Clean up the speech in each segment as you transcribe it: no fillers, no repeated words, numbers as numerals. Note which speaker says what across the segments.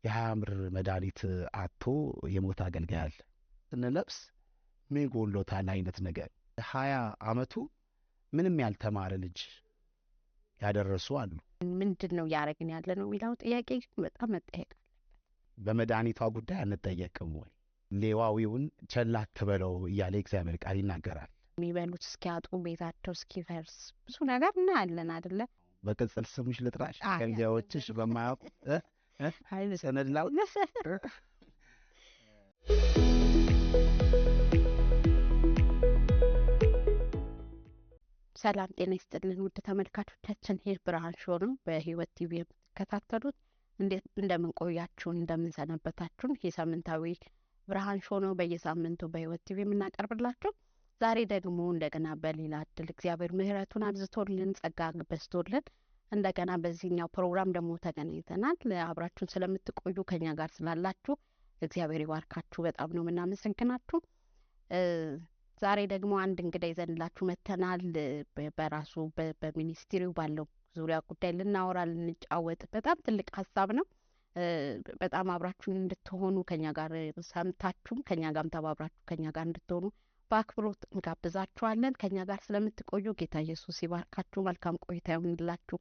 Speaker 1: የሐምር መድኃኒት አጥቶ የሞት አገልጋይ አለ። ስንለብስ ምን ጎሎታል አይነት ነገር 20 ዓመቱ ምንም ያልተማረ ልጅ ያደረሱ አሉ።
Speaker 2: ምንድነው ያረግን ያለ ነው የሚለው ጥያቄ በጣም መጠየቅ አለበት።
Speaker 1: በመድኃኒቷ ጉዳይ አንጠየቅም ወይ? ሌዋዊውን ቸል አትበለው እያለ እግዚአብሔር ቃል ይናገራል።
Speaker 2: የሚበሉት እስኪያጡ ቤታቸው እስኪፈርስ ብዙ ነገር እናያለን አይደለ?
Speaker 1: በቅጽል ስምሽ ልጥራሽ ከልጃዎችሽ በማያውቁ ሰነድላው
Speaker 2: ሰላም ጤና ይስጥልን ውድ ተመልካቾቻችን፣ ይህ ብርሃን ሾው ነው። በህይወት ቲቪ የምትከታተሉት እንደምን ቆያችሁ፣ እንደምን ሰነበታችሁ? ይህ ሳምንታዊ ብርሃን ሾው ነው። በየሳምንቱ በህይወት ቲቪ የምናቀርብላችሁ። ዛሬ ደግሞ እንደገና በሌላ እድል እግዚአብሔር ምህረቱን አብዝቶልን ጸጋ በስቶልን እንደገና በዚህኛው ፕሮግራም ደግሞ ተገናኝተናል። አብራችሁን ስለምትቆዩ ከኛ ጋር ስላላችሁ እግዚአብሔር ይባርካችሁ። በጣም ነው የምናመሰግናችሁ። ዛሬ ደግሞ አንድ እንግዳ ይዘንላችሁ መተናል። በራሱ በሚኒስትሪው ባለው ዙሪያ ጉዳይ ልናወራ ልንጫወት በጣም ትልቅ ሀሳብ ነው። በጣም አብራችሁን እንድትሆኑ ከኛ ጋር ሰምታችሁም ከኛ ጋርም ተባብራችሁ ከኛ ጋር እንድትሆኑ በአክብሮት እንጋብዛችኋለን። ከኛ ጋር ስለምትቆዩ ጌታ ኢየሱስ ይባርካችሁ። መልካም ቆይታ ይሁንላችሁ።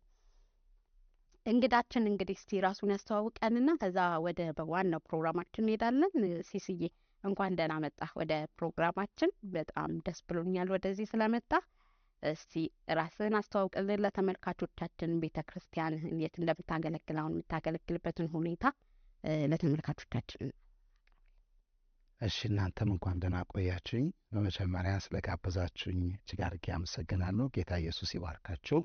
Speaker 2: እንግዳችን እንግዲህ እስቲ ራሱን ያስተዋውቀንና ከዛ ወደ ዋናው ፕሮግራማችን እንሄዳለን። ሲስዬ እንኳን ደህና መጣህ ወደ ፕሮግራማችን። በጣም ደስ ብሎኛል ወደዚህ ስለመጣ። እስቲ ራስህን አስተዋውቅልን ለተመልካቾቻችን፣ ቤተክርስቲያን የት እንደምታገለግል አሁን የምታገለግልበትን ሁኔታ ለተመልካቾቻችን።
Speaker 1: እሺ፣ እናንተም እንኳን ደህና ቆያችሁኝ። በመጀመሪያ ስለጋበዛችሁኝ እጅግ አድርጌ አመሰግናለሁ። ጌታ ኢየሱስ ይባርካችሁ።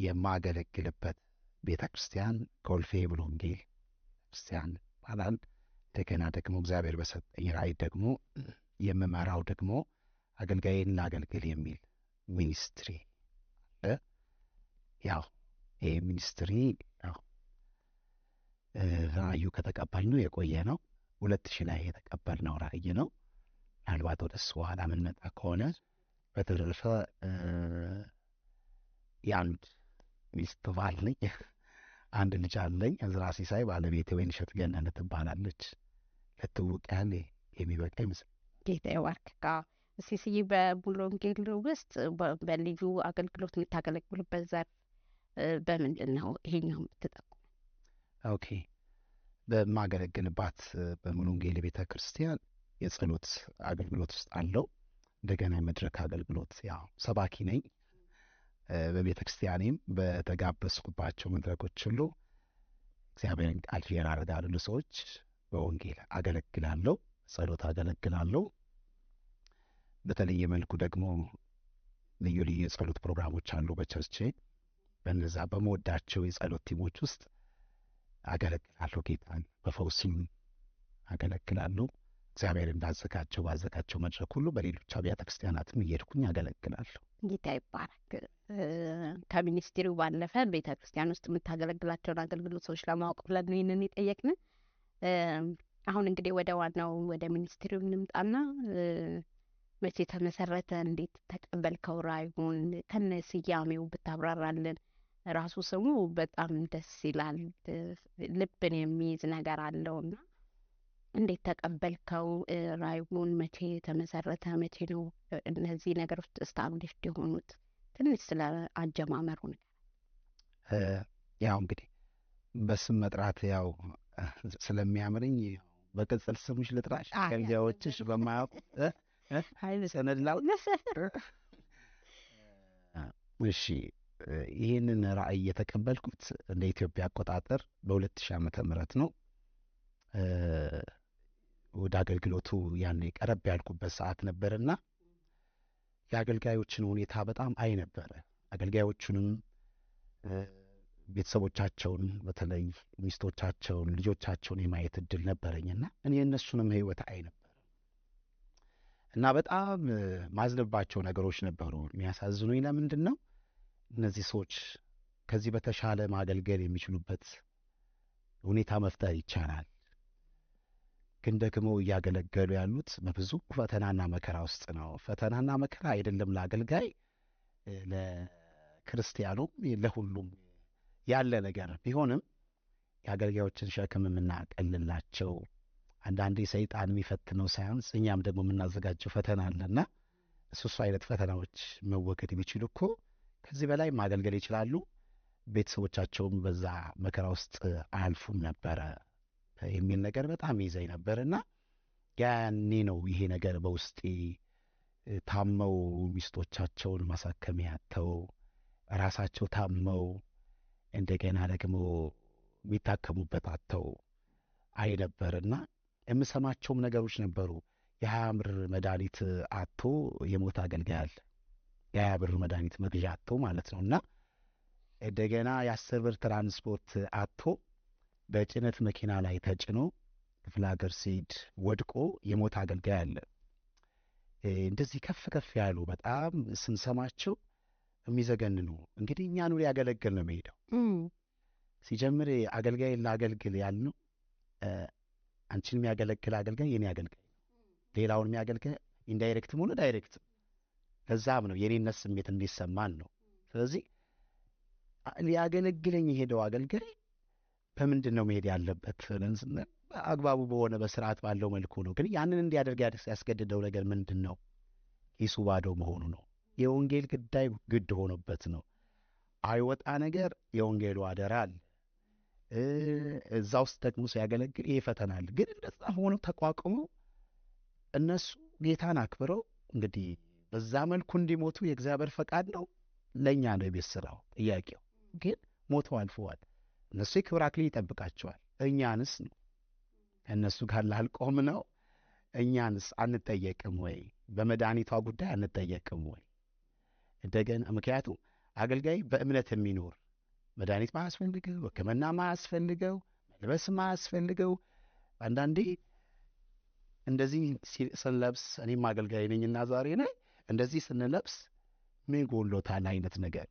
Speaker 1: የማገለግልበት ቤተክርስቲያን ኮልፌ ሙሉ ወንጌል ክርስቲያን ይባላል። እንደገና ደግሞ እግዚአብሔር በሰጠኝ ራእይ ደግሞ የምመራው ደግሞ አገልጋይን ላገልግል የሚል ሚኒስትሪ አለ። ያው ይሄ ሚኒስትሪ ራእዩ ከተቀበልነው የቆየ ነው። 2000 ላይ የተቀበልነው ራእይ ነው። ምናልባት ወደ እሱ በኋላ የምንመጣ ከሆነ በተረፈ የአንድ ሚስት ባል ነኝ። አንድ ልጅ አለኝ። እዝራ ሲሳይ ባለቤቴ ወይንሸት ገነነ ትባላለች። ለትውውቅ ያህል የሚበቃ ይመስል።
Speaker 2: ጌታ ይባርክህ። ሲስዬ በሙሉ ወንጌል ውስጥ በልዩ አገልግሎት የምታገለግሉበት ዘርፍ በምንድን ነው? ይሄኛው የምትጠቁም?
Speaker 1: ኦኬ፣ በማገለግልባት በሙሉ ወንጌል ቤተ ክርስቲያን የጸሎት አገልግሎት ውስጥ አለው። እንደገና የመድረክ አገልግሎት ያው ሰባኪ ነኝ። በቤተ ክርስቲያኔም በተጋበዝኩባቸው መድረኮች ሁሉ እግዚአብሔርን ቃል ሼር አደርጋለሁ ለሰዎች። በወንጌል አገለግላለሁ፣ ጸሎት አገለግላለሁ። በተለየ መልኩ ደግሞ ልዩ ልዩ የጸሎት ፕሮግራሞች አሉ በቸርቼ። በእነዛ በመወዳቸው የጸሎት ቲሞች ውስጥ አገለግላለሁ። ጌታን በፈውስም አገለግላለሁ። እግዚአብሔር እንዳዘጋጀው ባዘጋጀው መድረክ ሁሉ በሌሎች አብያተ ክርስቲያናትም እየሄድኩኝ አገለግላለሁ።
Speaker 2: ጌታ ይባረክ። ከሚኒስትሪው ባለፈ ቤተ ክርስቲያን ውስጥ የምታገለግላቸውን አገልግሎቶች ለማወቅ ብለን ይህንን የጠየቅን። አሁን እንግዲህ ወደ ዋናው ወደ ሚኒስትሪው እንምጣና መቼ ተመሰረተ? እንዴት ተቀበልከው ራእዩን? ከነ ስያሜው ብታብራራልን። ራሱ ስሙ በጣም ደስ ይላል፣ ልብን የሚይዝ ነገር አለውና እንዴት ተቀበልከው ራእዩን? መቼ ተመሰረተ? መቼ ነው እነዚህ ነገሮች ስታብሊሽድ የሆኑት? ትንሽ ስለ አጀማመሩ ነገር።
Speaker 1: ያው እንግዲህ በስም መጥራት ያው ስለሚያምርኝ በቅጽል ስምሽ ልጥራሽ ከልጃዎችሽ በማያውቁ ሰነድላው። እሺ፣ ይህንን ራእይ የተቀበልኩት እንደ ኢትዮጵያ አቆጣጠር በ2000 ዓመተ ምህረት ነው። ወደ አገልግሎቱ ያኔ ቀረብ ያልኩበት ሰዓት ነበርና የአገልጋዮችን ሁኔታ በጣም አይ ነበረ። አገልጋዮቹንም ቤተሰቦቻቸውን፣ በተለይ ሚስቶቻቸውን፣ ልጆቻቸውን የማየት እድል ነበረኝና እኔ እነሱንም ህይወት አይ ነበር እና በጣም ማዝነባቸው ነገሮች ነበሩ። የሚያሳዝኑኝ ለምንድን ነው እነዚህ ሰዎች ከዚህ በተሻለ ማገልገል የሚችሉበት ሁኔታ መፍጠር ይቻላል፣ ግን ደግሞ እያገለገሉ ያሉት በብዙ ፈተናና መከራ ውስጥ ነው። ፈተናና መከራ አይደለም ለአገልጋይ ለክርስቲያኑ ለሁሉም ያለ ነገር ቢሆንም የአገልጋዮችን ሸክም የምናቀልላቸው አንዳንዴ ሰይጣን የሚፈትነው ሳይሆን እኛም ደግሞ የምናዘጋጀው ፈተና አለና እሱ አይነት ፈተናዎች መወገድ የሚችሉ እኮ ከዚህ በላይ ማገልገል ይችላሉ። ቤተሰቦቻቸውም በዛ መከራ ውስጥ አያልፉም ነበረ የሚል ነገር በጣም ይዘኝ ነበርና ያኔ ነው ይሄ ነገር በውስጤ ታመው ሚስቶቻቸውን ማሳከሚያ አጥተው ራሳቸው ታመው እንደገና ደግሞ የሚታከሙበት አጥተው አይ ነበርና የምሰማቸውም ነገሮች ነበሩ። የ20 ብር መድኃኒት አጥቶ የሞት አገልጋይ አለ። የ20 ብር መድኃኒት መግዣ አጥቶ ማለት ነው። እና እንደገና የ10 ብር ትራንስፖርት አጥቶ በጭነት መኪና ላይ ተጭኖ ክፍለ ሀገር ሲሄድ ወድቆ የሞት አገልጋይ አለ። እንደዚህ ከፍ ከፍ ያሉ በጣም ስንሰማቸው የሚዘገንኑ እንግዲህ እኛኑ ሊያገለግል ነው የሚሄደው። ሲጀምር አገልጋይ ላገልግል ያልነው አንቺን የሚያገለግል አገልጋይ የኔ አገልጋይ ነው። ሌላውን የሚያገልግል ኢንዳይሬክትም ሆነ ዳይሬክትም ለዛም ነው የኔነት ስሜት እንዲሰማን ነው። ስለዚህ ሊያገለግለኝ የሄደው አገልጋይ በምንድን ነው መሄድ ያለበት? አግባቡ በሆነ በስርዓት ባለው መልኩ ነው። ግን ያንን እንዲያደርግ ያስገድደው ነገር ምንድን ነው? ኪሱ ባዶ መሆኑ ነው። የወንጌል ጉዳይ ግድ ሆኖበት ነው። አይወጣ ነገር የወንጌሉ አደራ አለ። እዛ ውስጥ ደግሞ ሲያገለግል ይሄ ፈተና አለ። ግን እንደዛ ሆኖ ተቋቁሞ እነሱ ጌታን አክብረው እንግዲህ በዛ መልኩ እንዲሞቱ የእግዚአብሔር ፈቃድ ነው። ለእኛ ነው የቤት ስራው። ጥያቄው ግን ሞተው አልፈዋል። እነሱ የክብር አክሊል ይጠብቃቸዋል። እኛንስ ነው እነሱ ጋር ላልቆም ነው። እኛንስ አንጠየቅም ወይ? በመድኃኒቷ ጉዳይ አንጠየቅም ወይ? እንደገና ምክንያቱም አገልጋይ በእምነት የሚኖር መድኃኒት ማያስፈልገው፣ ሕክምና ማያስፈልገው፣ መልበስ ማያስፈልገው አንዳንዴ እንደዚህ ስንለብስ እኔም አገልጋይ ነኝና ዛሬ ላይ እንደዚህ ስንለብስ ምን ጎሎታል አይነት ነገር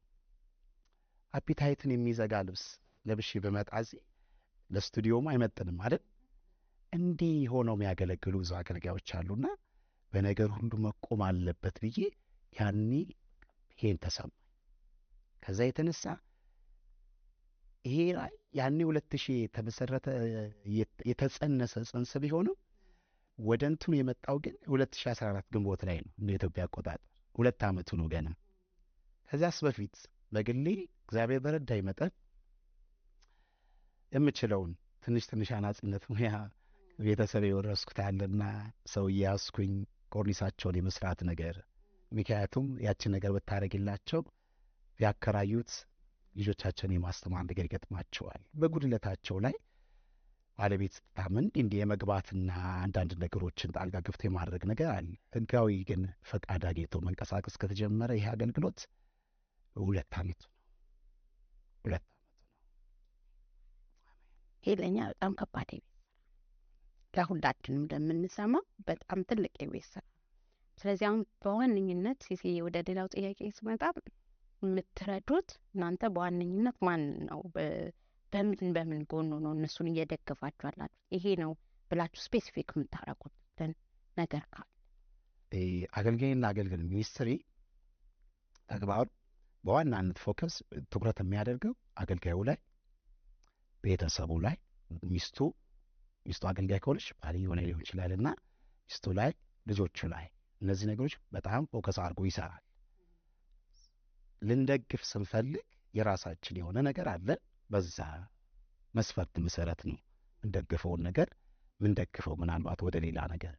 Speaker 1: አፒታይትን የሚዘጋ ልብስ ለብሼ በመጣ እዚህ ለስቱዲዮም አይመጥንም አይደል? እንዲህ ሆነው የሚያገለግሉ ብዙ አገልጋዮች አሉና በነገር ሁሉ መቆም አለበት ብዬ ያኔ ይሄን ተሰማኝ። ከዛ የተነሳ ይሄ ላይ ያኔ 2000 የተመሰረተ የተጸነሰ ጽንስ ቢሆንም ወደ እንትኑ የመጣው ግን 2014 ግንቦት ላይ ነው እንደ ኢትዮጵያ አቆጣጠር። 2 ዓመቱ ነው ገና። ከዚያስ በፊት በግሌ እግዚአብሔር በረዳኝ መጠን የምችለውን ትንሽ አናጺነት ሙያ ቤተሰብ የወረስኩት አለና ሰው እያስኩኝ ኮርኒሳቸውን የመስራት ነገር ምክንያቱም ያችን ነገር ብታረግላቸው ያከራዩት ልጆቻቸውን የማስተማር ነገር ይገጥማቸዋል። በጉድለታቸው ላይ ባለቤት ታምን እንዲህ የመግባትና አንዳንድ ነገሮችን ጣልቃ ገብቶ የማድረግ ነገር አለ። ህጋዊ ግን ፈቃድ አግኝቶ መንቀሳቀስ ከተጀመረ ይህ አገልግሎት 2 ዓመት ነው። 2 ዓመት ነው።
Speaker 2: ይሄ ለእኛ በጣም ከባድ የቤት ስራ ለሁላችንም እንደምንሰማው በጣም ትልቅ የቤት ስራ። ስለዚህ አሁን በዋነኝነት ሲሲዬ ወደ ሌላው ጥያቄ ስመጣ የምትረዱት እናንተ በዋነኝነት ማን ነው? በምን ጎኑ ነው እነሱን እየደገፋችሁ አላችሁ? ይሄ ነው ብላችሁ ስፔሲፊክ የምታረጉት ነገር ካለ?
Speaker 1: አገልጋይና አገልግል ሚኒስትሪ ተግባሩ በዋናነት ፎከስ ትኩረት የሚያደርገው አገልጋዩ ላይ፣ ቤተሰቡ ላይ፣ ሚስቱ አገልጋይ ከሆነች ባልየው ላይ ሊሆን ይችላልና ሚስቱ ላይ፣ ልጆቹ ላይ እነዚህ ነገሮች በጣም ፎከስ አድርጎ ይሰራል። ልንደግፍ ስንፈልግ የራሳችን የሆነ ነገር አለ። በዛ መስፈርት መሰረት ነው እንደግፈውን ነገር ምንደግፈው ምናልባት ወደ ሌላ ነገር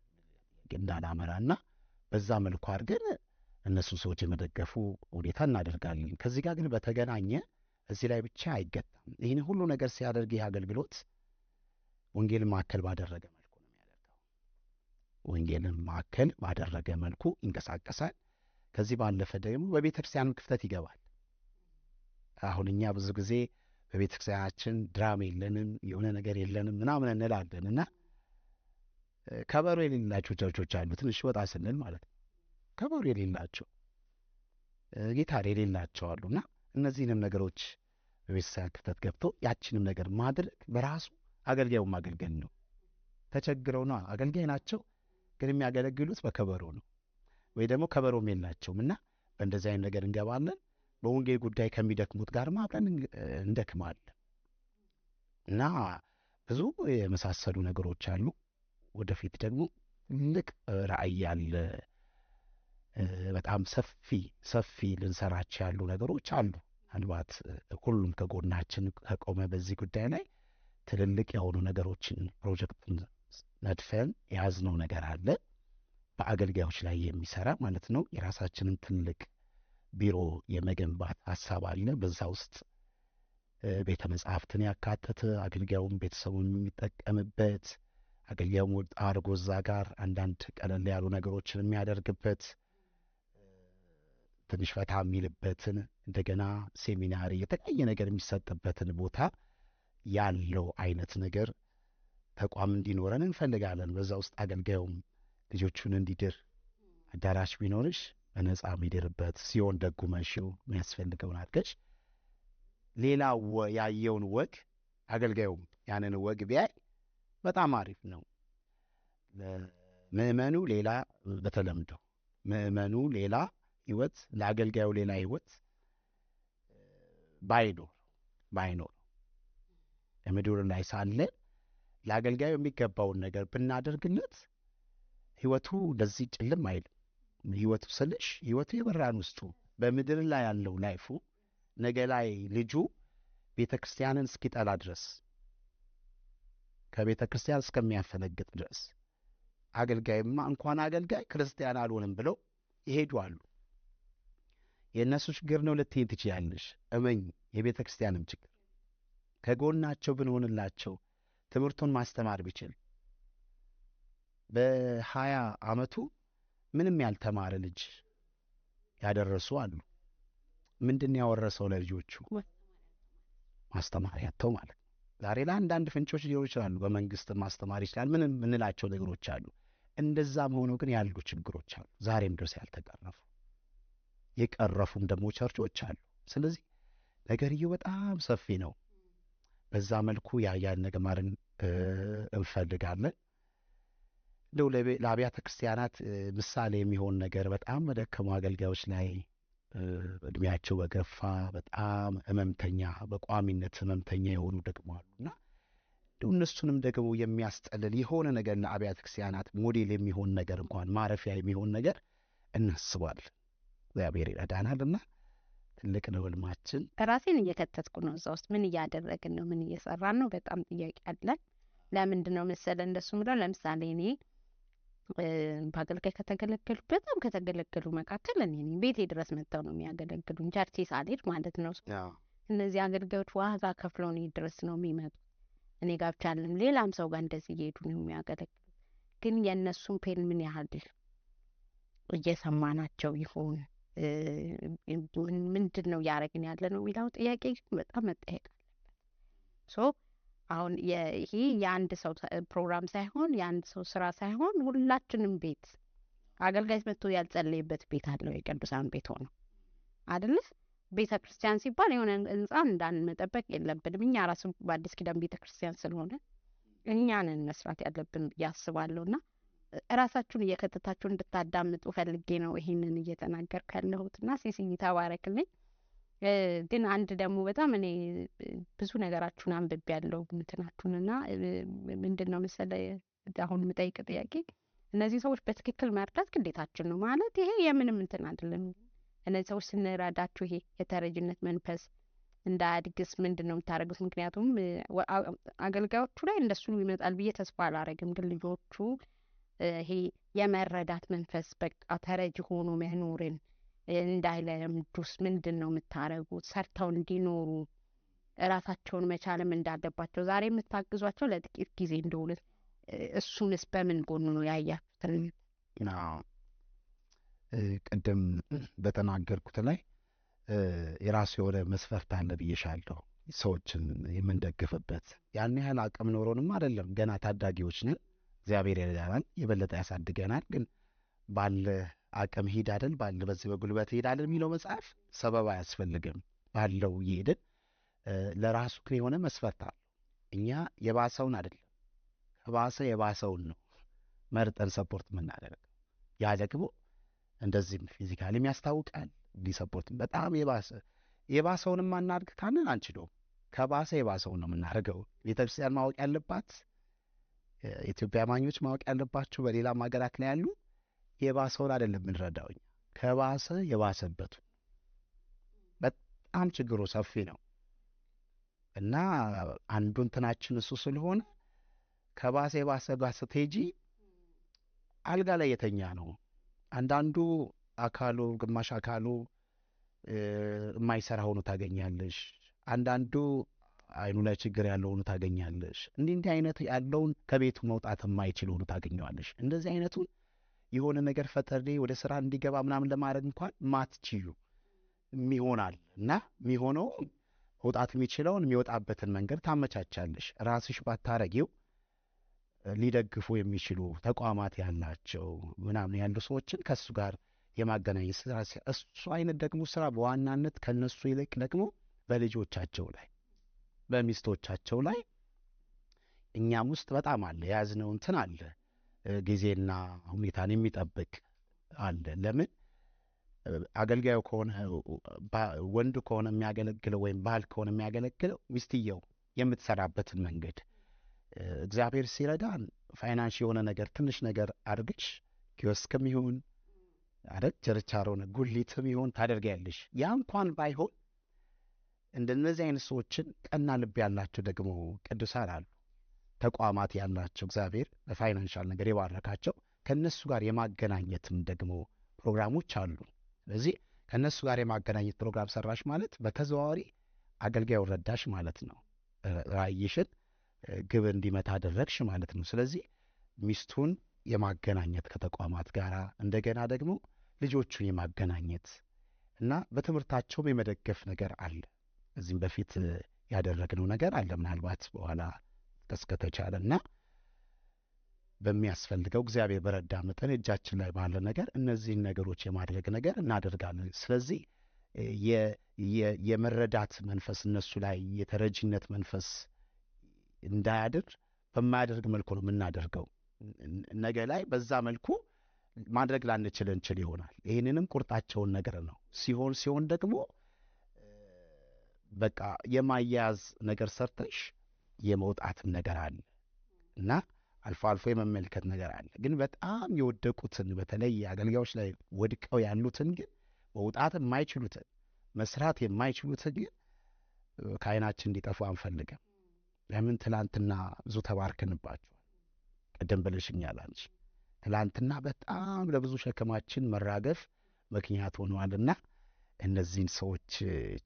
Speaker 1: እንዳናመራና በዛ መልኩ አድርገን እነሱ ሰዎች የመደገፉ ሁኔታ እናደርጋለን። ከዚህ ጋር ግን በተገናኘ እዚህ ላይ ብቻ አይገጣም። ይህን ሁሉ ነገር ሲያደርግ ይህ አገልግሎት ወንጌልን ማዕከል ባደረገ መልኩ ነው የሚያደርገው። ወንጌልን ማዕከል ባደረገ መልኩ ይንቀሳቀሳል። ከዚህ ባለፈ ደግሞ በቤተ ክርስቲያን ክፍተት ይገባል። አሁን እኛ ብዙ ጊዜ በቤተ ክርስቲያናችን ድራም የለንም የሆነ ነገር የለንም ምናምን እንላለን እና ከበሮ የሌላቸው ቸርቾች አሉ። ትንሽ ወጣ ስንል ማለት ነው ከበሮ የሌላቸው ጊታር የሌላቸው አሉና እነዚህንም ነገሮች በቤተ ክርስቲያን ክፍተት ገብቶ ያችንም ነገር ማድረግ በራሱ አገልጋዩን ማገልገል ነው። ተቸግረው ነው አገልጋይ ናቸው ግን የሚያገለግሉት በከበሮ ነው ወይ ደግሞ ከበሮም የላቸውም እና በእንደዚህ አይነት ነገር እንገባለን። በወንጌል ጉዳይ ከሚደክሙት ጋር አብረን እንደክማለን። እና ብዙ የመሳሰሉ ነገሮች አሉ። ወደፊት ደግሞ ትልቅ ራዕይ ያለ በጣም ሰፊ ልንሰራቸው ያሉ ነገሮች አሉ። ምናልባት ሁሉም ከጎናችን ከቆመ በዚህ ጉዳይ ላይ ትልልቅ የሆኑ ነገሮችን ፕሮጀክትን ነድፈን የያዝነው ነገር አለ። በአገልጋዮች ላይ የሚሰራ ማለት ነው። የራሳችንን ትልቅ ቢሮ የመገንባት ሀሳብ አለ። በዛ ውስጥ ቤተ መጻሕፍትን ያካተተ አገልጋዩም ቤተሰቡን የሚጠቀምበት አገልጋዩም ወጣ አድርጎ እዛ ጋር አንዳንድ ቀለል ያሉ ነገሮችን የሚያደርግበት ትንሽ ፈታ የሚልበትን እንደገና ሴሚናሪ የተለያየ ነገር የሚሰጥበትን ቦታ ያለው አይነት ነገር ተቋም እንዲኖረን እንፈልጋለን። በዛ ውስጥ አገልጋዩም ልጆቹን እንዲድር አዳራሽ ቢኖርሽ በነጻ የሚድርበት ሲሆን ደጉመሽው የሚያስፈልገውን አድርገሽ ሌላ ያየውን ወግ አገልጋዩም ያንን ወግ ቢያይ በጣም አሪፍ ነው። ምእመኑ ሌላ በተለምዶ ምእመኑ ሌላ ህይወት ለአገልጋዩ ሌላ ህይወት ባይኖር የምድር ላይ ሳለ ለአገልጋዩ የሚገባውን ነገር ብናደርግለት ህይወቱ እንደዚህ ጭልም አይልም። ህይወቱ ስልሽ ህይወቱ የበራን ውስጡ በምድር ላይ ያለው ላይፉ ነገ ላይ ልጁ ቤተ ክርስቲያንን እስኪጠላ ድረስ ከቤተ ክርስቲያን እስከሚያፈነግጥ ድረስ አገልጋይማ እንኳን አገልጋይ ክርስቲያን አልሆንም ብለው ይሄዳሉ። የእነሱ ችግር ነው ልትይ ትችያለሽ። እመኝ የቤተ ክርስቲያንም ችግር ከጎናቸው ብንሆንላቸው ትምህርቱን ማስተማር ቢችል በ20 ዓመቱ ምንም ያልተማረ ልጅ ያደረሱ አሉ። ምንድን ያወረሰው ለልጆቹ? ማስተማር ያተው ማለት ነው። ዛሬ ለአንዳንድ ፍንጮች ሊሆኑ ይችላሉ። በመንግስት ማስተማር ይችላል። ምንም ምንላቸው ነገሮች አሉ። እንደዛም ሆኖ ግን ያሉ ችግሮች አሉ። ዛሬም ድረስ ያልተቀረፉ የቀረፉም ደግሞ ቸርቾች አሉ። ስለዚህ ነገርየው በጣም ሰፊ ነው። በዛ መልኩ ያን ነገር ማርን እንፈልጋለን። እንደው ለአብያተ ክርስቲያናት ምሳሌ የሚሆን ነገር በጣም በደከሙ አገልጋዮች ላይ እድሜያቸው በገፋ በጣም ህመምተኛ በቋሚነት ህመምተኛ የሆኑ ደግሞ አሉና እንደው እነሱንም ደግሞ የሚያስጠልል የሆነ ነገር ለአብያተ ክርስቲያናት ሞዴል የሚሆን ነገር እንኳን ማረፊያ የሚሆን ነገር እናስባለን። እግዚአብሔር ይረዳናልና ትልቅ ነው ህልማችን።
Speaker 2: ራሴን እየከተትኩ ነው እዛ ውስጥ ምን እያደረግን ነው? ምን እየሰራን ነው? በጣም ጥያቄ አለን። ለምንድን ነው መሰለ እንደሱ ምለው ለምሳሌ እኔ በአገልጋይ ከተገለገሉ በጣም ከተገለገሉ መካከል እኔ ቤቴ ድረስ መጥተው ነው የሚያገለግሉኝ። ቸርቼ ሳልሄድ ማለት ነው። እነዚህ አገልጋዮች ዋጋ ከፍለው እኔ ድረስ ነው የሚመጡ። እኔ ጋር ብቻ አይደለም ሌላም ሰው ጋር እንደዚህ እየሄዱ ነው የሚያገለግሉ። ግን የእነሱን ፔን ምን ያህል እየሰማናቸው ይሆን? ምንድን ነው እያደረግን ያለ ነው የሚለው ጥያቄ በጣም መጠየቅ አለበት። አሁን ይሄ የአንድ ሰው ፕሮግራም ሳይሆን የአንድ ሰው ስራ ሳይሆን ሁላችንም ቤት አገልጋይ መጥቶ ያልጸለየበት ቤት አለው። የቅዱሳን ቤት ሆኖ አይደለ? ቤተ ክርስቲያን ሲባል የሆነ ህንጻ እንዳንመጠበቅ የለብንም። እኛ ራሱ በአዲስ ኪዳን ቤተ ክርስቲያን ስለሆነ እኛንን መስራት ያለብን ያስባለሁና ራሳችሁን እየከተታችሁ እንድታዳምጡ ፈልጌ ነው ይሄንን እየተናገርኩ ያለሁትና ሲሲኝ ተባረክልኝ። ግን አንድ ደግሞ በጣም እኔ ብዙ ነገራችሁን አንብቤያለሁ እንትናችሁንና ምንድነው መሰለህ አሁን የምጠይቅ ጥያቄ እነዚህ ሰዎች በትክክል መርዳት ግዴታችን ነው ማለት ይሄ የምንም እንትን አይደለም። እነዚህ ሰዎች ስንረዳችሁ ይሄ የተረጅነት መንፈስ እንዳያድግስ ምንድነው የምታደርጉት? ምክንያቱም አገልጋዮቹ ላይ እንደሱ ይመጣል ብዬ ተስፋ አላረግም። ግን ልጆቹ ይሄ የመረዳት መንፈስ በቃ ተረጅ ሆኖ መኖርን እንዳይለምዱስ ምንድን ነው የምታረጉት? ሰርተው እንዲኖሩ ራሳቸውን መቻልም እንዳለባቸው ዛሬ የምታግዟቸው ለጥቂት ጊዜ እንደሆነ እሱንስ በምን ጎኑ ነው ያያችሁት?
Speaker 1: ቅድም በተናገርኩት ላይ የራሱ የሆነ መስፈርት አለ ብዬሻለሁ። ሰዎችን የምንደግፍበት ያን ያህል አቅም ኖሮንም አይደለም። ገና ታዳጊዎች ነን። እግዚአብሔር ይረዳናል፣ የበለጠ ያሳድገናል። ግን ባለ አቅም ሂድ አይደል ባለ በዚህ በጉልበት ሂድ አይደል የሚለው መጽሐፍ ሰበብ አያስፈልግም። ባለው ይሄድን ለራሱ ግን የሆነ መስፈርት አለ። እኛ የባሰውን አይደለም ከባሰ የባሰውን ነው መርጠን ሰፖርት የምናደርገው። ያ ደግሞ እንደዚህም ፊዚካሊም ያስታውቃል። እንዲህ ሰፖርት በጣም የባሰውንም አናድግ ካንን አንችለውም። ከባሰ የባሰው ነው የምናደርገው። ቤተክርስቲያን ማወቅ ያለባት የኢትዮጵያ አማኞች ማወቅ ያለባቸው በሌላም ሀገራት ላይ ያሉ የባሰውን አይደለም የምንረዳው እኛ ከባሰ የባሰበቱ በጣም ችግሩ ሰፊ ነው እና አንዱ እንትናችን እሱ ስለሆነ ከባሰ የባሰ ባሰ ቴጂ አልጋ ላይ የተኛ ነው። አንዳንዱ አካሉ ግማሽ አካሉ የማይሰራ ሆኖ ታገኛለሽ። አንዳንዱ አይኑ ላይ ችግር ያለው ሆኖ ታገኛለሽ። እንዲህ አይነት ያለውን ከቤቱ መውጣት የማይችል ሆኖ ታገኘዋለሽ። እንደዚህ አይነቱን የሆነ ነገር ፈጠሬ ወደ ስራ እንዲገባ ምናምን ለማድረግ እንኳን ማትችዩ ይሆናል እና የሚሆነው መውጣት የሚችለውን የሚወጣበትን መንገድ ታመቻቻለሽ። ራስሽ ባታረጊው ሊደግፉ የሚችሉ ተቋማት ያላቸው ምናምን ያሉ ሰዎችን ከሱ ጋር የማገናኘት ስራ እሱ አይነት ደግሞ ስራ በዋናነት ከነሱ ይልቅ ደግሞ በልጆቻቸው ላይ በሚስቶቻቸው ላይ እኛም ውስጥ በጣም አለ ያዝነው እንትን አለ ጊዜና ሁኔታን የሚጠብቅ አለ። ለምን አገልጋዩ ከሆነ ወንድ ከሆነ የሚያገለግለው ወይም ባል ከሆነ የሚያገለግለው ሚስትየው የምትሰራበትን መንገድ እግዚአብሔር ሲረዳን ፋይናንስ የሆነ ነገር ትንሽ ነገር አድርግሽ ኪዮስክም ይሁን አረግ ቸርቻሮን ጉሊትም ይሁን ታደርጊያለሽ። ያ እንኳን ባይሆን እንደነዚህ አይነት ሰዎችን ቀና ልብ ያላቸው ደግሞ ቅዱሳን አሉ፣ ተቋማት ያላቸው እግዚአብሔር በፋይናንሻል ነገር የባረካቸው ከነሱ ጋር የማገናኘትም ደግሞ ፕሮግራሞች አሉ። ስለዚህ ከነሱ ጋር የማገናኘት ፕሮግራም ሰራሽ ማለት በተዘዋዋሪ አገልጋዩ ረዳሽ ማለት ነው። ራእይሽን ግብ እንዲመታ አደረግሽ ማለት ነው። ስለዚህ ሚስቱን የማገናኘት ከተቋማት ጋር እንደገና ደግሞ ልጆቹን የማገናኘት እና በትምህርታቸውም የመደገፍ ነገር አለ። እዚህም በፊት ያደረግነው ነገር አለ ምናልባት በኋላ ከተቻለና በሚያስፈልገው እግዚአብሔር በረዳ መጠን እጃችን ላይ ባለ ነገር እነዚህን ነገሮች የማድረግ ነገር እናደርጋለን። ስለዚህ የመረዳት መንፈስ እነሱ ላይ የተረጂነት መንፈስ እንዳያድር በማያደርግ መልኩ ነው የምናደርገው። ነገ ላይ በዛ መልኩ ማድረግ ላንችል እንችል ይሆናል። ይህንንም ቁርጣቸውን ነገር ነው ሲሆን ደግሞ በቃ የማያያዝ ነገር ሰርተሽ የመውጣትም ነገር አለ እና አልፎ አልፎ የመመልከት ነገር አለ። ግን በጣም የወደቁትን በተለይ አገልጋዮች ላይ ወድቀው ያሉትን ግን መውጣት የማይችሉትን መስራት የማይችሉትን ግን ከዓይናችን እንዲጠፉ አንፈልግም። ለምን ትላንትና ብዙ ተባርከንባቸዋል። ቀደም ብለሽኛል አንቺ ትላንትና በጣም ለብዙ ሸክማችን መራገፍ ምክንያት ሆነዋልና እነዚህን ሰዎች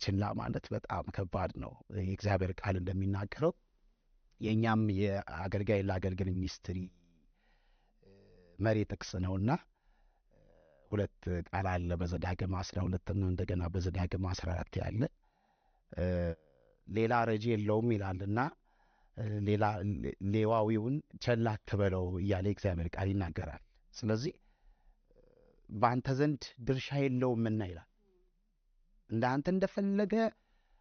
Speaker 1: ችላ ማለት በጣም ከባድ ነው። የእግዚአብሔር ቃል እንደሚናገረው የእኛም የአገልጋይ ለአገልግል ሚኒስትሪ መሪ ጥቅስ ነውና ሁለት ቃል አለ በዘዳግም 12 ነው እንደገና በዘዳግም 14 ያለ ሌላ ረጂ የለውም ይላልና ሌላ ሌዋዊውን ቸል አትበለው እያለ እግዚአብሔር ቃል ይናገራል። ስለዚህ በአንተ ዘንድ ድርሻ የለውምና ይላል። እንዳንተ እንደፈለገ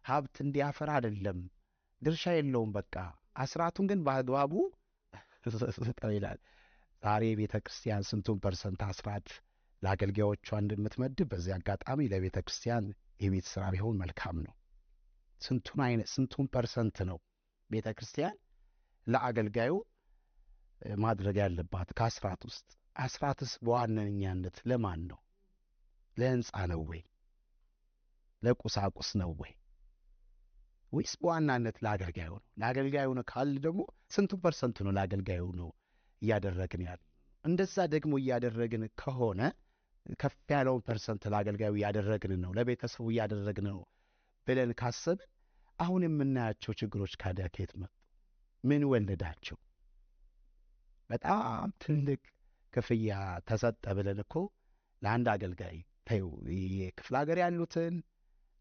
Speaker 1: ሀብት እንዲያፈራ አይደለም፣ ድርሻ የለውም። በቃ አስራቱን ግን በአግባቡ ይላል። ዛሬ ቤተ ክርስቲያን ስንቱን ፐርሰንት አስራት ለአገልጋዮቿ እንደምትመድብ በዚህ አጋጣሚ ለቤተ ክርስቲያን የቤት ስራ ቢሆን መልካም ነው። ስንቱን ፐርሰንት ነው ቤተ ክርስቲያን ለአገልጋዩ ማድረግ ያለባት ከአስራት ውስጥ? አስራትስ በዋነኛነት ለማን ነው? ለህንፃ ነው ወይ? ለቁሳቁስ ነው ወይ? ወይስ በዋናነት ለአገልጋዩ ነው? ለአገልጋዩ ነው ካል ደግሞ ስንቱ ፐርሰንት ነው ለአገልጋዩ ነው እያደረግን ያለ? እንደዛ ደግሞ እያደረግን ከሆነ ከፍ ያለውን ፐርሰንት ለአገልጋዩ እያደረግን ነው፣ ለቤተሰቡ እያደረግን ነው ብለን ካሰብን አሁን የምናያቸው ችግሮች ካዲያ ከየት መጡ? ምን ወለዳቸው? በጣም ትልቅ ክፍያ ተሰጠ ብለን እኮ ለአንድ አገልጋይ ተይው የክፍለ ሀገር ያሉትን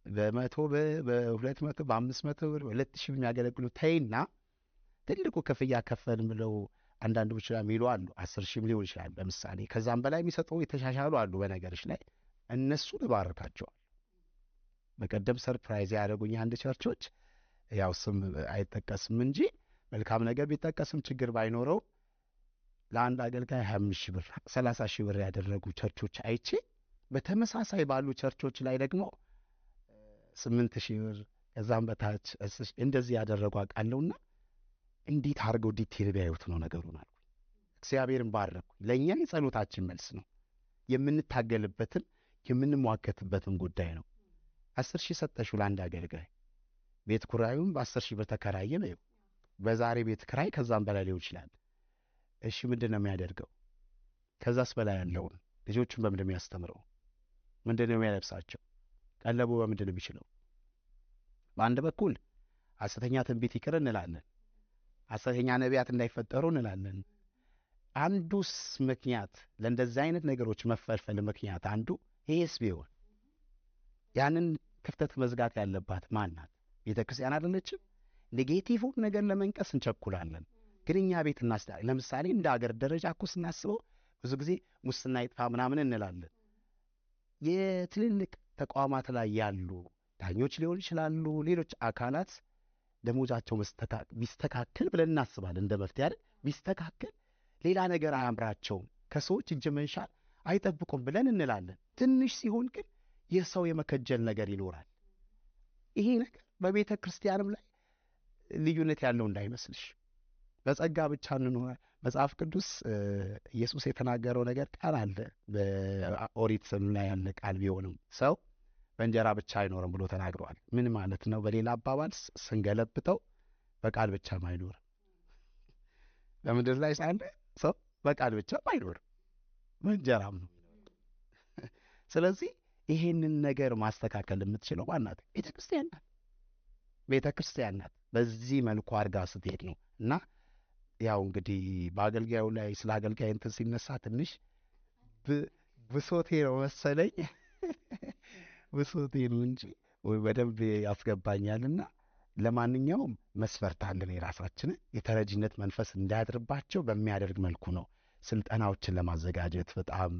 Speaker 1: በ100 በ200 በ500 ብር 2000 የሚያገለግሉ ተይና ትልቁ ክፍያ ከፈልን ብለው አንዳንዱ ብቻ የሚሉ አሉ። 10,000 ሊሆን ይችላል ለምሳሌ። ከዛም በላይ የሚሰጡ የተሻሻሉ አሉ። በነገርሽ ላይ እነሱ ልባርካቸዋል። በቀደም ሰርፕራይዝ ያደረጉኝ አንድ ቸርቾች ያው ስም አይጠቀስም እንጂ መልካም ነገር ቢጠቀስም ችግር ባይኖረው ለአንድ አገልጋይ 25,000 ብር 30,000 ብር ያደረጉ ቸርቾች አይቼ በተመሳሳይ ባሉ ቸርቾች ላይ ደግሞ 8,000 ብር ከዛም በታች እንደዚህ ያደረጉ አውቃለሁና እንዴት አድርገው ዲቴል ቢያዩት ነው ነገሩን አልኩኝ። እግዚአብሔርን ባረኩኝ። ለእኛ የጸሎታችን መልስ ነው። የምንታገልበትን የምንሟገትበትን ጉዳይ ነው። 10,000 ሰጠሽው ለአንድ አገልጋይ፣ ቤት ኪራዩም በ10,000 ብር ተከራየ ነው። በዛሬ ቤት ኪራይ ከዛም በላይ ሊሆን ይችላል። እሺ ምንድን ነው የሚያደርገው? ከዛስ በላይ ያለውን ልጆቹን በምንድን ነው የሚያስተምረው? ምንድን ነው የሚያለብሳቸው? ቀለቡ በምንድን ነው የሚችለው? በአንድ በኩል ሐሰተኛ ትንቢት ይቅር እንላለን፣ ሐሰተኛ ነቢያት እንዳይፈጠሩ እንላለን። አንዱስ ምክንያት ለእንደዚህ አይነት ነገሮች መፈልፈል ምክንያት አንዱ ይሄስ ቢሆን ያንን ክፍተት መዝጋት ያለባት ማን ናት? ቤተ ክርስቲያን አይደለችም? ኔጌቲቭን ነገር ለመንቀስ እንቸኩላለን። ግን እኛ ቤት ለምሳሌ እንደ አገር ደረጃ እኮ ስናስበው ብዙ ጊዜ ሙስና ይጥፋ ምናምን እንላለን። የትልልቅ ተቋማት ላይ ያሉ ዳኞች ሊሆን ይችላሉ፣ ሌሎች አካላት ደሞዛቸው ቢስተካከል ብለን እናስባለን። እንደ መፍትሄ አይደል? ቢስተካከል ሌላ ነገር አያምራቸውም፣ ከሰዎች እጅ መንሻል አይጠብቁም ብለን እንላለን። ትንሽ ሲሆን ግን የሰው የመከጀል ነገር ይኖራል። ይሄ ነገር በቤተ ክርስቲያንም ላይ ልዩነት ያለው እንዳይመስልሽ። በጸጋ ብቻ እንኖራል። መጽሐፍ ቅዱስ ኢየሱስ የተናገረው ነገር ቃል አለ፣ በኦሪት ላይ ያለ ቃል ቢሆንም ሰው በእንጀራ ብቻ አይኖርም ብሎ ተናግረዋል። ምን ማለት ነው? በሌላ አባባል ስንገለብጠው በቃል ብቻም አይኖርም። በምድር ላይ ሳለ ሰው በቃል ብቻም አይኖርም፣ በእንጀራም ነው። ስለዚህ ይሄንን ነገር ማስተካከል የምትችለው ማናት? ቤተ ክርስቲያን ናት። ቤተ ክርስቲያን ናት። በዚህ መልኩ አድርጋ ስትሄድ ነው። እና ያው እንግዲህ በአገልጋዩ ላይ ስለ አገልጋይ እንትን ሲነሳ ትንሽ ብሶቴ ነው መሰለኝ ብሶቴ ነው እንጂ በደንብ ያስገባኛልና ለማንኛውም መስፈርት አለን የራሳችንን። የተረጂነት መንፈስ እንዳያድርባቸው በሚያደርግ መልኩ ነው ስልጠናዎችን ለማዘጋጀት በጣም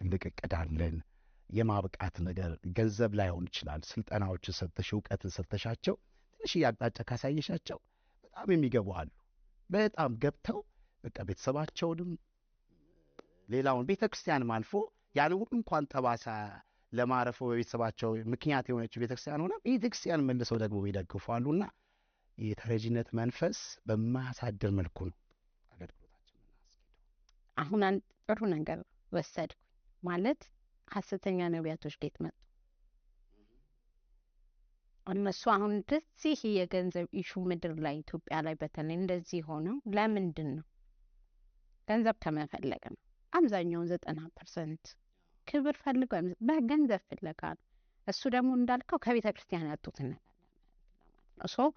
Speaker 1: ትልቅ እቅድ አለን። የማብቃት ነገር ገንዘብ ላይሆን ይችላል። ስልጠናዎችን ሰጥተሽ እውቀትን ሰጥተሻቸው ትንሽ አቅጣጫ ካሳየሻቸው በጣም የሚገቡ አሉ። በጣም ገብተው በቃ ቤተሰባቸውንም ሌላውን ቤተ ክርስቲያንም አልፎ ያን ሁሉ እንኳን ጠባሳ ለማረፉ በቤተሰባቸው ምክንያት የሆነችው ቤተ ክርስቲያን ሆነ ቤተ ክርስቲያን መልሰው ደግሞ ይደግፋሉና የተረጂነት መንፈስ በማያሳድር መልኩ ነው አገልግሎታችን የምናስኬደው።
Speaker 2: አሁን አንድ ጥሩ ነገር ወሰድኩ ማለት ሐሰተኛ ነቢያቶች እንዴት መጡ? እነሱ አሁን እንደዚህ የገንዘብ ኢሹ ምድር ላይ ኢትዮጵያ ላይ በተለይ እንደዚህ ሆነው ለምንድን ነው? ገንዘብ ከመፈለግ ነው። አብዛኛውን 90% ክብር ፈልገው በገንዘብ ፍለጋ ነው። እሱ ደግሞ እንዳልከው ከቤተ ክርስቲያን ያጡትን ነገር ነው።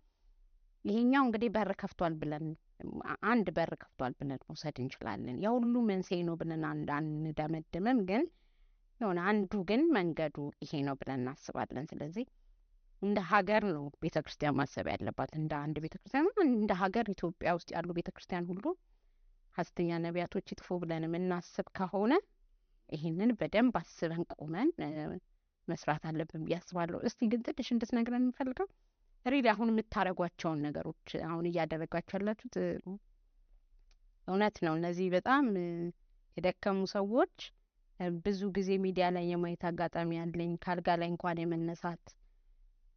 Speaker 2: ይሄኛው እንግዲህ በር ከፍቷል ብለን አንድ በር ከፍቷል ብለን መውሰድ እንችላለን። የሁሉ መንስኤ ነው ብለን አንደመድምም፣ ግን የሆነ አንዱ ግን መንገዱ ይሄ ነው ብለን እናስባለን። ስለዚህ እንደ ሀገር ነው ቤተ ክርስቲያን ማሰብ ያለባት። እንደ አንድ ቤተ ክርስቲያን እንደ ሀገር ኢትዮጵያ ውስጥ ያሉ ቤተ ክርስቲያን ሁሉ ሐሰተኛ ነቢያቶች ይጥፉ ብለን የምናስብ ከሆነ ይህንን በደንብ አስበን ቆመን መስራት አለብን ብዬ አስባለሁ። እስቲ ግን ትንሽ እንድትነግረን የምፈልገው ሪሊ አሁን የምታደርጓቸውን ነገሮች አሁን እያደረጋችሁ ያላችሁት እውነት ነው። እነዚህ በጣም የደከሙ ሰዎች ብዙ ጊዜ ሚዲያ ላይ የማየት አጋጣሚ ያለኝ ካልጋ ላይ እንኳን የመነሳት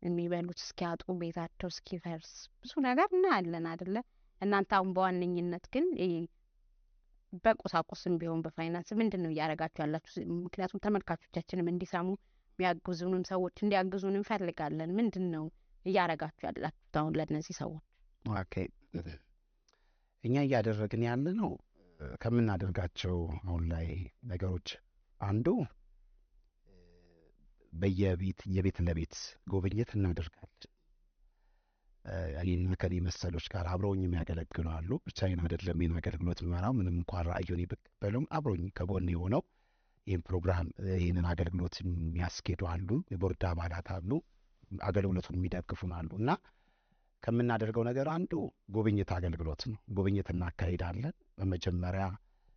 Speaker 2: የሚበሉት እስኪያጡ ቤታቸው እስኪፈርስ ብዙ ነገር እናያለን አይደለ? እናንተ አሁን በዋነኝነት ግን በቁሳቁስም ቢሆን በፋይናንስ ምንድን ነው እያደረጋችሁ ያላችሁ? ምክንያቱም ተመልካቾቻችንም እንዲሰሙ የሚያግዙንም ሰዎች እንዲያግዙን እንፈልጋለን። ምንድን ነው እያደረጋችሁ ያላችሁት አሁን ለእነዚህ ሰዎች?
Speaker 1: ኦኬ፣ እኛ እያደረግን ያለ ነው ከምናደርጋቸው አሁን ላይ ነገሮች አንዱ የቤት ለቤት ጉብኝት እናደርጋለን። እኔና ከኔ መሰሎች ጋር አብረውኝ የሚያገለግሉ አሉ። ብቻዬን አይደለም ይህን አገልግሎት የምመራው። ምንም እንኳን ራእዩን ብቀበለውም አብረውኝ ከጎን የሆነው ይህን ፕሮግራም ይህንን አገልግሎት የሚያስኬዱ አሉ። የቦርድ አባላት አሉ፣ አገልግሎቱን የሚደግፉን አሉ። እና ከምናደርገው ነገር አንዱ ጉብኝት አገልግሎት ነው። ጉብኝት እናካሄዳለን። በመጀመሪያ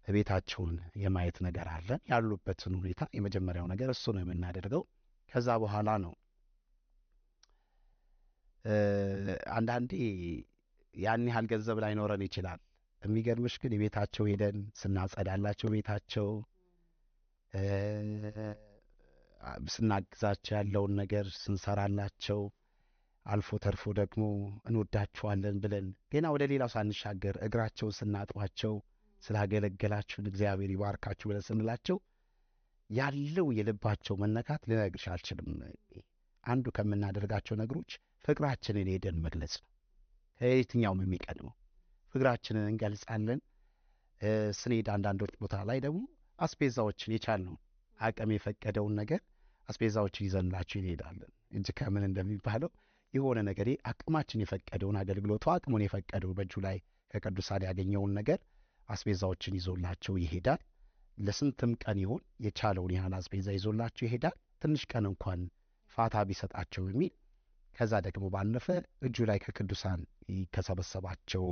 Speaker 1: ቤታቸውን የማየት ነገር አለን። ያሉበትን ሁኔታ የመጀመሪያው ነገር እሱ ነው የምናደርገው። ከዛ በኋላ ነው አንዳንዴ ያን ያህል ገንዘብ ላይኖረን ይችላል። የሚገርምሽ ግን የቤታቸው ሄደን ስናጸዳላቸው ቤታቸው ስናግዛቸው ያለውን ነገር ስንሰራላቸው አልፎ ተርፎ ደግሞ እንወዳችኋለን ብለን ገና ወደ ሌላው ሳንሻገር እግራቸውን ስናጥባቸው ስላገለገላችሁን እግዚአብሔር ይባርካችሁ ብለን ስንላቸው ያለው የልባቸው መነካት ልነግርሽ አልችልም። አንዱ ከምናደርጋቸው ነገሮች ፍቅራችንን ሄደን መግለጽ ነው። ከየትኛውም የሚቀድመው ፍቅራችንን እንገልጻለን። ስንሄድ አንዳንዶች ቦታ ላይ ደግሞ አስቤዛዎችን የቻልነው አቅም የፈቀደውን ነገር አስቤዛዎችን ይዘንላቸው እንሄዳለን እንጂ ከምን እንደሚባለው የሆነ ነገር አቅማችን የፈቀደውን አገልግሎቱ አቅሙን የፈቀደው በእጁ ላይ ከቅዱሳን ያገኘውን ነገር አስቤዛዎችን ይዞላቸው ይሄዳል። ለስንትም ቀን ይሆን የቻለውን ያህል አስቤዛ ይዞላቸው ይሄዳል። ትንሽ ቀን እንኳን ፋታ ቢሰጣቸው የሚል ከዛ ደግሞ ባለፈ እጁ ላይ ከቅዱሳን ከሰበሰባቸው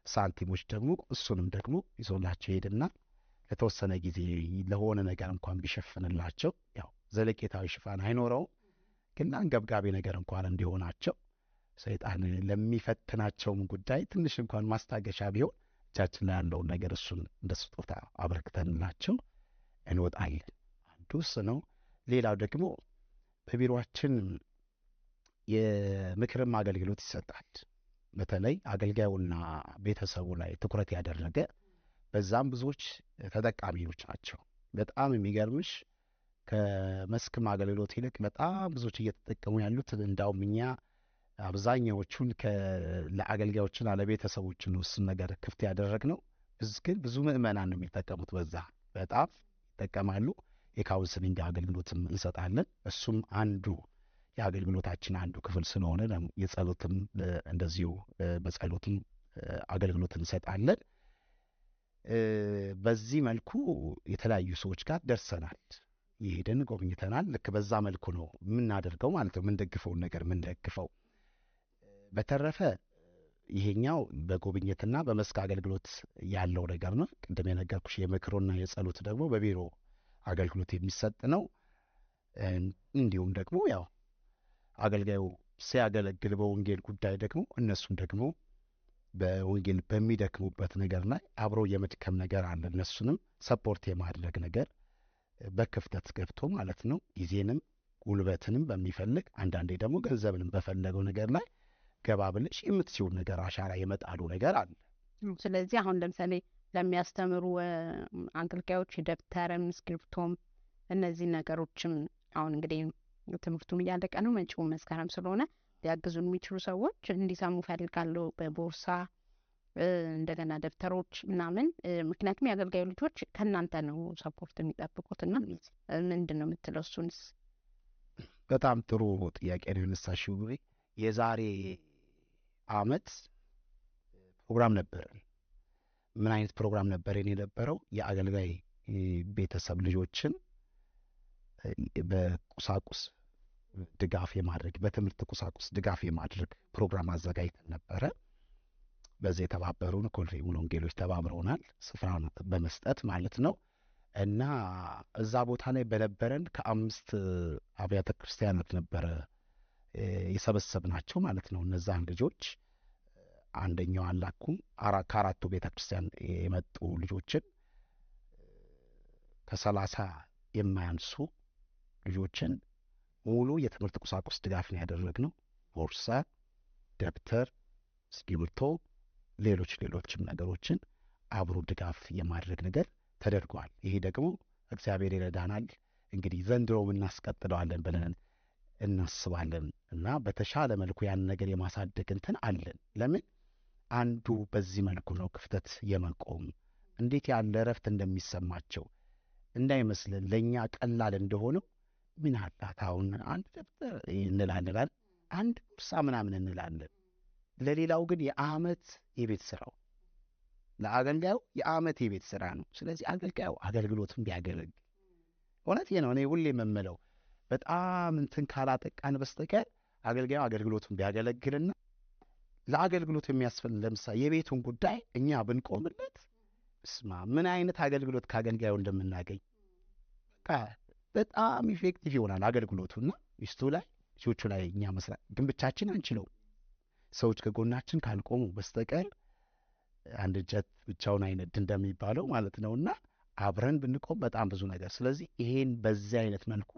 Speaker 1: ሳንቲሞች ደግሞ እሱንም ደግሞ ይዞላቸው ይሄድና ለተወሰነ ጊዜ ለሆነ ነገር እንኳን ቢሸፍንላቸው ያው ዘለቄታዊ ሽፋን አይኖረውም፣ ግን አንገብጋቢ ነገር እንኳን እንዲሆናቸው ሰይጣን ለሚፈትናቸውም ጉዳይ ትንሽ እንኳን ማስታገሻ ቢሆን እጃችን ላይ ያለውን ነገር እሱን እንደ ስጦታ አበርክተንላቸው እንወጣለን። አንዱ እሱ ነው። ሌላው ደግሞ በቢሮአችን የምክርም አገልግሎት ይሰጣል። በተለይ አገልጋዩና ቤተሰቡ ላይ ትኩረት ያደረገ በዛም ብዙዎች ተጠቃሚዎች ናቸው። በጣም የሚገርምሽ ከመስክም አገልግሎት ይልቅ በጣም ብዙዎች እየተጠቀሙ ያሉት እንዳውም እኛ አብዛኛዎቹን ለአገልጋዮችና ለቤተሰቦች ነው እሱን ነገር ክፍት ያደረግነው። ግን ብዙ ምዕመናን ነው የሚጠቀሙት። በዛ በጣም ይጠቀማሉ። የካውንስሊንግ አገልግሎትም እንሰጣለን። እሱም አንዱ የአገልግሎታችን አንዱ ክፍል ስለሆነ የጸሎትም እንደዚሁ በጸሎትም አገልግሎት እንሰጣለን። በዚህ መልኩ የተለያዩ ሰዎች ጋር ደርሰናል፣ ይሄድን ጎብኝተናል። ልክ በዛ መልኩ ነው የምናደርገው ማለት ነው፣ የምንደግፈውን ነገር የምንደግፈው። በተረፈ ይሄኛው በጉብኝትና በመስክ አገልግሎት ያለው ነገር ነው። ቅድም የነገርኩሽ የምክሩና የጸሎት ደግሞ በቢሮ አገልግሎት የሚሰጥ ነው። እንዲሁም ደግሞ ያው አገልጋዩ ሲያገለግል በወንጌል ጉዳይ ደግሞ እነሱም ደግሞ በወንጌል በሚደክሙበት ነገር ላይ አብሮ የመድከም ነገር አለ። እነሱንም ሰፖርት የማድረግ ነገር በክፍተት ገብቶ ማለት ነው። ጊዜንም ጉልበትንም በሚፈልግ አንዳንዴ ደግሞ ገንዘብንም በፈለገው ነገር ላይ ገባ ብለሽ የምትችውን ነገር አሻራ የመጣሉ ነገር አለ።
Speaker 2: ስለዚህ አሁን ለምሳሌ ለሚያስተምሩ አገልጋዮች ደብተርም እስክሪብቶም እነዚህ ነገሮችም አሁን እንግዲህ ትምህርቱም እያለቀ ነው፣ መጪው መስከረም ስለሆነ ሊያግዙን የሚችሉ ሰዎች እንዲሰሙ ፈልጋለሁ። በቦርሳ እንደገና ደብተሮች ምናምን፣ ምክንያቱም የአገልጋዩ ልጆች ከእናንተ ነው ሰፖርት የሚጠብቁትና ምንድን ነው የምትለው? እሱንስ
Speaker 1: በጣም ጥሩ ጥያቄ ነው ያነሳሽው። የዛሬ አመት ፕሮግራም ነበር። ምን አይነት ፕሮግራም ነበር የነበረው? የአገልጋይ ቤተሰብ ልጆችን በቁሳቁስ ድጋፍ የማድረግ በትምህርት ቁሳቁስ ድጋፍ የማድረግ ፕሮግራም አዘጋጅተን ነበረ። በዚህ የተባበሩን ኮልፌ ሙሉ ወንጌሎች ተባብረውናል፣ ስፍራውን በመስጠት ማለት ነው። እና እዛ ቦታ ላይ በነበረን ከ5 አብያተ ክርስቲያናት ነበረ የሰበሰብናቸው ማለት ነው። እነዛን ልጆች አንደኛው አላኩም ከ4ቱ ቤተ ክርስቲያን የመጡ ልጆችን ከ30 የማያንሱ ልጆችን ሙሉ የትምህርት ቁሳቁስ ድጋፍ ነው ያደረግነው። ቦርሳ፣ ደብተር፣ እስክሪብቶ፣ ሌሎችም ነገሮችን አብሮ ድጋፍ የማድረግ ነገር ተደርጓል። ይሄ ደግሞ እግዚአብሔር ይረዳናል እንግዲህ ዘንድሮም እናስቀጥለዋለን ብለን እናስባለን እና በተሻለ መልኩ ያን ነገር የማሳደግ እንትን አለን። ለምን አንዱ በዚህ መልኩ ነው ክፍተት የመቆም እንዴት ያለ እረፍት እንደሚሰማቸው እንዳይመስልን ለእኛ ቀላል እንደሆነው ምን አላት አሁን አንድ ደብተር እንላለን፣ አንድ ቦርሳ ምናምን እንላለን። ለሌላው ግን የዓመት የቤት ስራው ለአገልጋዩ የዓመት የቤት ስራ ነው። ስለዚህ አገልጋዩ አገልግሎቱን ቢያገለግል እውነት ነው። እኔ ሁሌ የምምለው በጣም እንትን ካላጠቃን በስተቀር አገልጋዩ አገልግሎቱን ቢያገለግልና ለአገልግሎት የሚያስፈልግ ለምሳሌ የቤቱን ጉዳይ እኛ ብንቆምለት ስማ ምን አይነት አገልግሎት ከአገልጋዩ እንደምናገኝ በቃ በጣም ኢፌክቲቭ ይሆናል አገልግሎቱና ሚስቱ ላይ ልጆቹ ላይ እኛ መስራት ግን ብቻችን አንችለው። ሰዎች ከጎናችን ካልቆሙ በስተቀር አንድ እንጨት ብቻውን አይነድ እንደሚባለው ማለት ነውና አብረን ብንቆም በጣም ብዙ ነገር። ስለዚህ ይሄን በዚህ አይነት መልኩ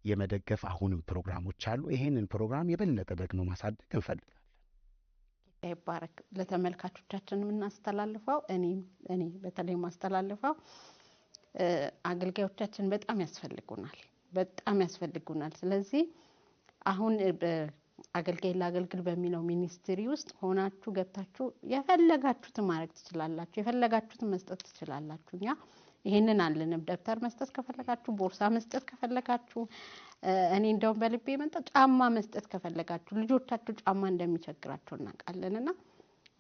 Speaker 1: የመደገፍ አሁንም ፕሮግራሞች አሉ። ይሄንን ፕሮግራም የበለጠ ደግሞ ማሳደግ እንፈልጋለን።
Speaker 2: ይባረክ። ለተመልካቾቻችን የምናስተላልፈው እኔ በተለይ ማስተላልፈው አገልጋዮቻችን በጣም ያስፈልጉናል። ስለዚህ አሁን አገልጋይ ለአገልግል በሚለው ሚኒስትሪ ውስጥ ሆናችሁ ገብታችሁ የፈለጋችሁትን ማድረግ ትችላላችሁ፣ የፈለጋችሁትን መስጠት ትችላላችሁ። እኛ ይሄንን አለንም። ደብተር መስጠት ከፈለጋችሁ፣ ቦርሳ መስጠት ከፈለጋችሁ፣ እኔ እንደውም በልቤ መጣ ጫማ መስጠት ከፈለጋችሁ፣ ልጆቻችሁ ጫማ እንደሚቸግራቸው እናውቃለንና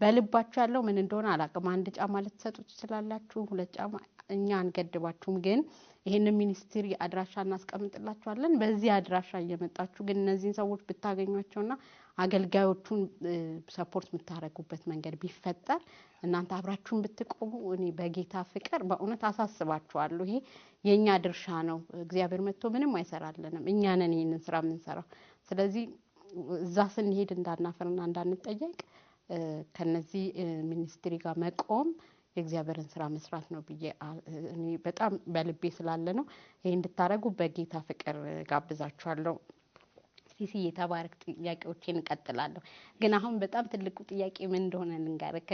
Speaker 2: በልባችሁ ያለው ምን እንደሆነ አላውቅም። አንድ ጫማ ልትሰጡ ትችላላችሁ፣ ሁለት ጫማ፣ እኛ አንገድባችሁም። ግን ይሄንን ሚኒስትሪ አድራሻ እናስቀምጥላችኋለን። በዚህ አድራሻ እየመጣችሁ ግን እነዚህን ሰዎች ብታገኟቸውና አገልጋዮቹን ሰፖርት የምታደርጉበት መንገድ ቢፈጠር እናንተ አብራችሁን ብትቆሙ እኔ በጌታ ፍቅር በእውነት አሳስባችኋለሁ። ይሄ የኛ ድርሻ ነው። እግዚአብሔር መጥቶ ምንም አይሰራልንም፣ እኛ ነን ይሄንን ስራ የምንሰራው። ስለዚህ እዛ ስንሄድ እንዳናፈርና እንዳንጠየቅ ከነዚህ ሚኒስትሪ ጋር መቆም የእግዚአብሔርን ስራ መስራት ነው ብዬ እኔ በጣም በልቤ ስላለ ነው ይሄ እንድታረጉ በጌታ ፍቅር ጋብዛችኋለሁ። ሲሲ የተባረክ። ጥያቄዎችን እንቀጥላለሁ። ግን አሁን በጣም ትልቁ ጥያቄ ምን እንደሆነ ልንገርህ።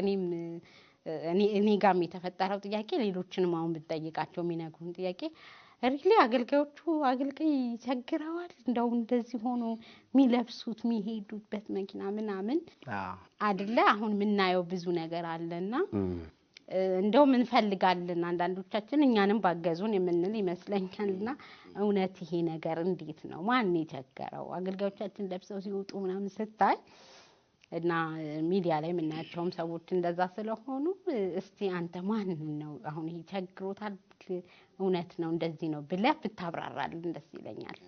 Speaker 2: እኔ ጋርም የተፈጠረው ጥያቄ ሌሎችንም አሁን ብትጠይቃቸው የሚነግሩን ጥያቄ ሪሊ አገልጋዮቹ አገልጋይ ይቸግረዋል፣ እንደው እንደዚህ ሆኖ የሚለብሱት የሚሄዱበት መኪና ምናምን አይደለ? አሁን የምናየው ብዙ ነገር አለና እንደው ምን ፈልጋለን አንዳንዶቻችን እኛንም ባገዙን የምንል ይመስለኛልና እውነት ይሄ ነገር እንዴት ነው? ማን የቸገረው? አገልጋዮቻችን ለብሰው ሲወጡ ምናምን ስታይ እና ሚዲያ ላይ የምናያቸውም ሰዎች እንደዛ ስለሆኑ እስቲ አንተ ማን ነው አሁን ይሄ ቸግሮታል እውነት ነው እንደዚህ ነው ብለህ ብታብራራልን ደስ ይለኛል።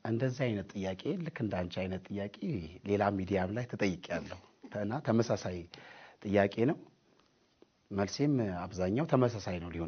Speaker 1: እንደዚህ አይነት ጥያቄ ልክ እንዳንቺ አይነት ጥያቄ ሌላ ሚዲያም ላይ ተጠይቄያለሁ እና ተመሳሳይ ጥያቄ ነው። መልሴም አብዛኛው ተመሳሳይ ነው ሊሆን